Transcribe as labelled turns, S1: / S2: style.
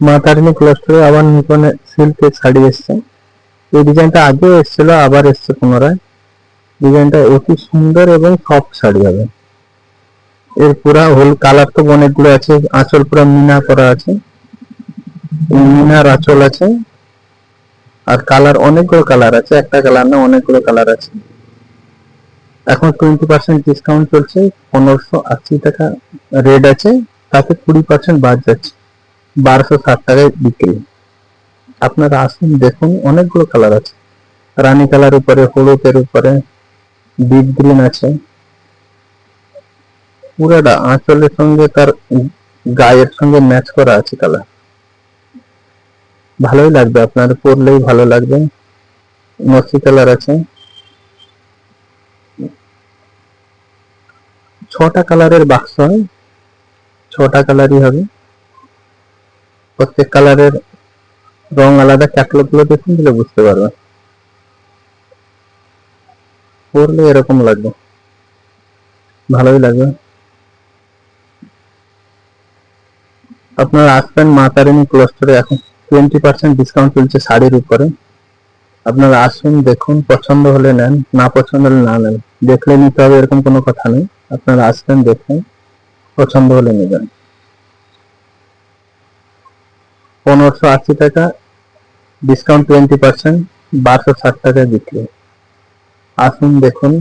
S1: মা তারিণী ক্লাস্টারে আবার নতুন সিল্কের শাড়ি এসছে। এই ডিজাইনটা আগেও এসেছিল, আবার এসছে পুনরায়। ডিজাইনটা অতি সুন্দর এবং সফট শাড়ি হবে। এর পুরা হোল কালার তো অনেকগুলো আছে, আঁচল পুরা মিনা করা আছে, মিনার আঁচল আছে। আর কালার অনেকগুলো কালার আছে, একটা কালার না অনেকগুলো কালার আছে। এখন 20% ডিসকাউন্ট চলছে, 1580 টাকা রেট আছে, তাতে 20% বাদ যাচ্ছে, 1260 টাকায় বিক্রি। আপনারা আসুন দেখুন, অনেকগুলো কালার আছে, রানী কালার উপরে, হলুদের উপরে, ডিপ গ্রিন আছে। পুরাটা আঁচলের সঙ্গে তার গায়ের সঙ্গে ম্যাচ করা আছে কালার। ভালোই লাগবে, আপনার পরলেই ভালো লাগবে। মসি কালার আছে, 6টা কালারের বাক্স হয়, 6টা কালারই হবে। প্রত্যেক কালারের রং আলাদা, ক্যাটালগ গুলো দেখুন দিলে বুঝতে পারবেন। পরলে এরকম লাগবে, ভালোই লাগবে। আপনারা আসবেন মা তারিণী ক্লাস্টারে, এখন 20% ডিসকাউন্ট চলছে শাড়ির উপরে। আপনারা আসুন দেখুন, পছন্দ হলে নেন, না পছন্দ হলে না নেন, দেখলে নিতে হবে এরকম কোনো কথা নেই। আপনারা আসবেন দেখুন, পছন্দ হলে নেবেন। 1580 টাকা ডিসকাউন্ট, 20%, 1260 টাকায় বিক্রি। আসুন দেখুন।